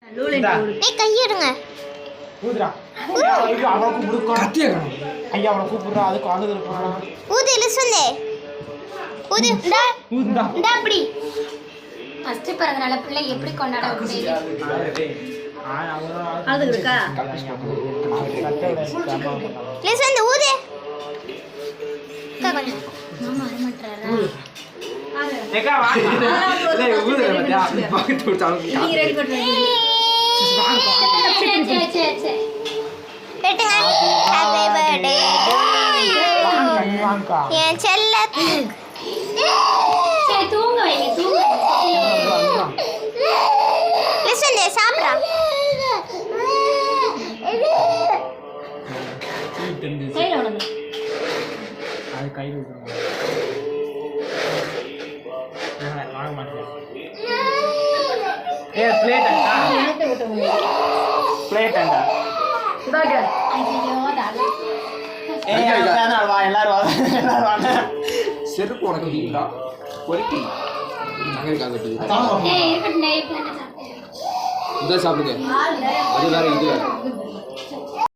கையிடுங்க ஊதுடா ஐயா அவளுக்கு முடுக்க கத்தியா ஐயா அவளை கூப்பிடுறா அதுக்கு அழுது இருக்கான் ஊது லிசனே ஊது டா ஊதுடா டா அப்படி ஃபர்ஸ்ட் பிறந்தநாள பிள்ளை எப்படி கொண்டாட முடியுது அது இருக்கா லிசன் ஊது கொஞ்சம் மாமா வரமாட்டாரா ஏக்கா வா இல்லை ஊதுடா மச்சான் அப்படி பக்கத்து விட்டாலும் நீங்க ரெடி பண்ணுவீங்க சே கேட்டுங்க ஹேப்பி பர்த்டே வாங்கக்கா என் செல்லத்துக்கு சே தூங்க வைங்க தூங்க லிசன் சாப்பிடா கையில உனக்கு அது கையில் விட்டுருங்க வாங்க மாட்டேன் ஏ பிளேட் பிளேட் அண்டா ஐயோ தால வா எல்லாரும் வாங்க செருப்பு உனக்கு இல்லா பொறுக்கி நகரிக்காக ஏய் இருக்கட்டும் டேய் பிள்ளை சாப்பிடு இதை சாப்பிடுங்க அது வேற இது வேற